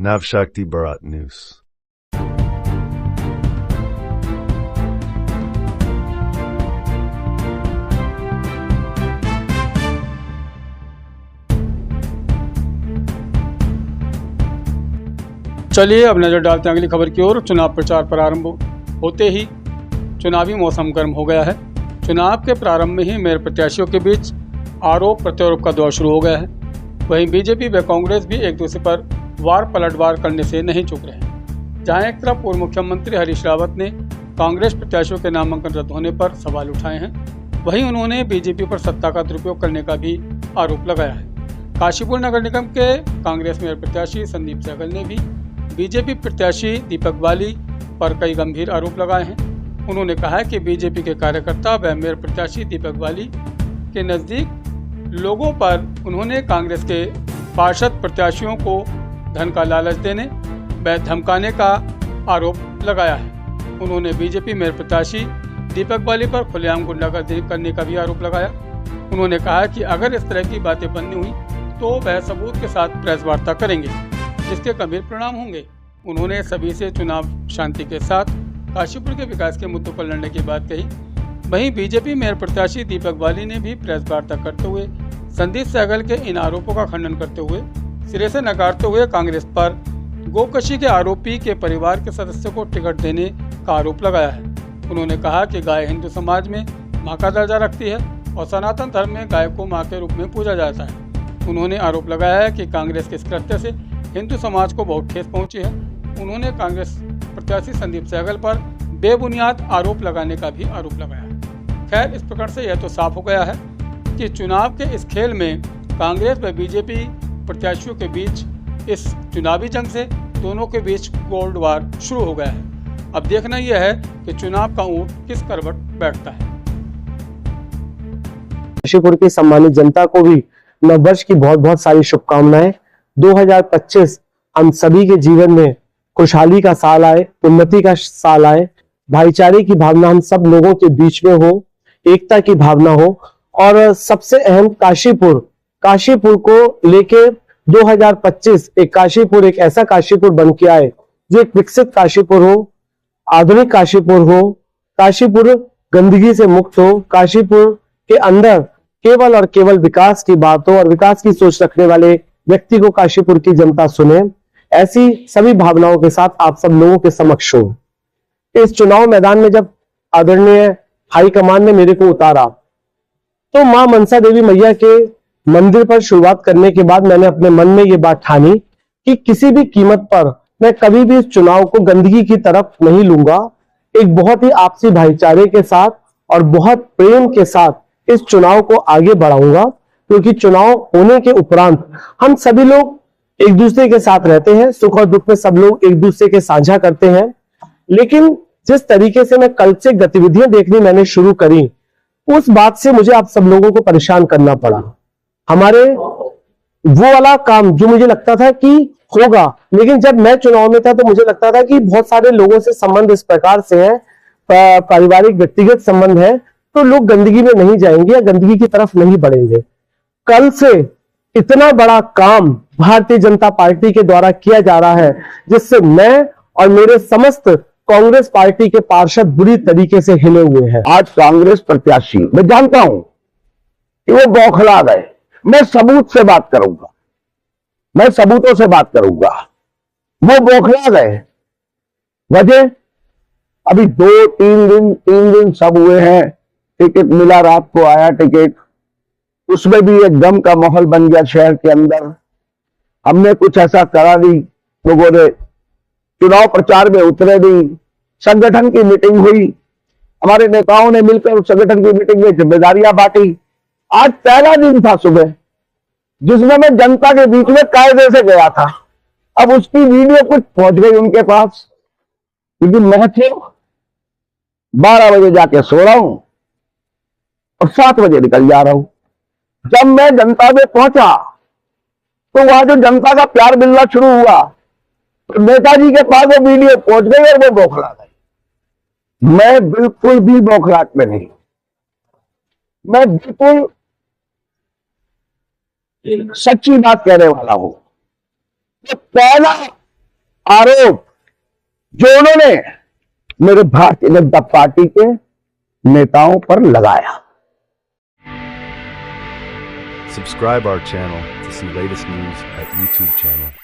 Navshakti Bharat News। चलिए अब नजर डालते हैं अगली खबर की ओर। चुनाव प्रचार प्रारंभ होते ही चुनावी मौसम गर्म हो गया है। चुनाव के प्रारंभ में ही मेयर प्रत्याशियों के बीच आरोप प्रत्यारोप का दौर शुरू हो गया है। वहीं बीजेपी व कांग्रेस भी एक दूसरे पर वार पलटवार करने से नहीं चूक रहे हैं। जहां एक तरफ पूर्व मुख्यमंत्री हरीश रावत ने कांग्रेस प्रत्याशियों के नामांकन रद्द होने पर सवाल उठाए हैं, वहीं उन्होंने बीजेपी पर सत्ता का दुरुपयोग करने का भी आरोप लगाया है। काशीपुर नगर निगम के कांग्रेस मेयर प्रत्याशी संदीप सहगल ने भी बीजेपी प्रत्याशी दीपक बाली पर कई गंभीर आरोप लगाए हैं। उन्होंने कहा कि बीजेपी के कार्यकर्ता व मेयर प्रत्याशी दीपक बाली के नज़दीक लोगों पर उन्होंने कांग्रेस के पार्षद प्रत्याशियों को धन का लालच देने व धमकाने का आरोप लगाया है। उन्होंने बीजेपी मेयर प्रत्याशी दीपक बाली पर खुलेआम गुंडागर्दी करने का भी आरोप लगाया। उन्होंने कहा कि अगर इस तरह की बातें बननी हुई तो वह सबूत के साथ प्रेस वार्ता करेंगे, जिसके गंभीर परिणाम होंगे। उन्होंने सभी से चुनाव शांति के साथ काशीपुर के विकास के मुद्दों पर लड़ने की बात कही। वहीं बीजेपी मेयर प्रत्याशी दीपक बाली ने भी प्रेस वार्ता करते हुए संदीप सहगल के इन आरोपों का खंडन करते हुए सिरे से नकारते हुए कांग्रेस पर गोकशी के आरोपी के परिवार के सदस्यों को टिकट देने का आरोप लगाया है। उन्होंने कहा कि गाय हिंदू समाज में मां का दर्जा रखती है और सनातन धर्म में गाय को मां के रूप में पूजा जाता है। उन्होंने आरोप लगाया है कि कांग्रेस के इस कृत्य से हिंदू समाज को बहुत ठेस पहुंची है। उन्होंने कांग्रेस प्रत्याशी संदीप सहगल पर बेबुनियाद आरोप लगाने का भी आरोप लगाया है। खैर, इस प्रकरण से यह तो साफ हो गया है कि चुनाव के इस खेल में कांग्रेस व बीजेपी प्रत्याशियों के बीच इस चुनावी जंग से दोनों के बीच कोल्ड वार शुरू हो गया है। अब देखना यह है कि चुनाव का ऊंट किस करवट बैठता है। काशीपुर की सम्मानित जनता को भी नववर्ष की बहुत बहुत सारी शुभकामनाएं। 2025 हम सभी के जीवन में खुशहाली का साल आए, उन्नति का साल आए, भाईचारे की भावना हम सब लोगों के बीच में हो, एकता की भावना हो और सबसे अहम काशीपुर को लेके 2025 एक काशीपुर एक ऐसा काशीपुर बन के आए जो एक विकसित काशीपुर हो, आधुनिक काशीपुर हो, काशीपुर गंदगी से मुक्त हो, काशीपुर के अंदर केवल और केवल विकास की बात हो और विकास की सोच रखने वाले व्यक्ति को काशीपुर की जनता सुने। ऐसी सभी भावनाओं के साथ आप सब लोगों के समक्ष हो। इस चुनाव मैदान में जब आदरणीय हाईकमान ने मेरे को उतारा तो मां मनसा देवी मैया के मंदिर पर शुरुआत करने के बाद मैंने अपने मन में ये बात ठानी कि किसी भी कीमत पर मैं कभी भी इस चुनाव को गंदगी की तरफ नहीं लूंगा। एक बहुत ही आपसी भाईचारे के साथ और बहुत प्रेम के साथ इस चुनाव को आगे बढ़ाऊंगा, क्योंकि चुनाव होने के उपरांत हम सभी लोग एक दूसरे के साथ रहते हैं, सुख और दुख में सब लोग एक दूसरे के साझा करते हैं। लेकिन जिस तरीके से मैं कल से गतिविधियां देखनी मैंने शुरू करी, उस बात से मुझे आप सब लोगों को परेशान करना पड़ा। हमारे वो वाला काम जो मुझे लगता था कि होगा, लेकिन जब मैं चुनाव में था तो मुझे लगता था कि बहुत सारे लोगों से संबंध इस प्रकार से है, पारिवारिक व्यक्तिगत संबंध है, तो लोग गंदगी में नहीं जाएंगे या गंदगी की तरफ नहीं बढ़ेंगे। कल से इतना बड़ा काम भारतीय जनता पार्टी के द्वारा किया जा रहा है, जिससे मैं और मेरे समस्त कांग्रेस पार्टी के पार्षद बुरी तरीके से हिले हुए हैं। आज कांग्रेस प्रत्याशी, मैं जानता हूं कि वो बौखला गए। मैं सबूत से बात करूंगा, मैं सबूतों से बात करूंगा। वो बौखला गए। वजह अभी 2-3 दिन सब हुए हैं। टिकट मिला, रात को आया टिकट, उसमें भी एक गम का माहौल बन गया शहर के अंदर। हमने कुछ ऐसा करा नहीं, लोगों ने चुनाव प्रचार में उतरे नहीं। संगठन की मीटिंग हुई, हमारे नेताओं ने मिलकर उस संगठन की मीटिंग में जिम्मेदारियां बांटी। आज पहला दिन था सुबह, जिसमें मैं जनता के बीच में कायदे से गया था। अब उसकी वीडियो कुछ पहुंच गई उनके पास, क्योंकि मैं थे 12 बजे जाके सो रहा हूं और 7 बजे निकल जा रहा हूं। जब मैं जनता में पहुंचा तो वहां जो जनता का प्यार मिलना शुरू हुआ, तो नेताजी के पास वो वीडियो पहुंच गई और वो बौखला गई। मैं बिल्कुल भी बौखलाहट में नहीं, मैं बिल्कुल सच्ची बात कहने वाला हूं। तो पहला आरोप जो उन्होंने मेरे भारतीय जनता पार्टी के नेताओं पर लगाया। Subscribe our channel to see latest news at YouTube channel.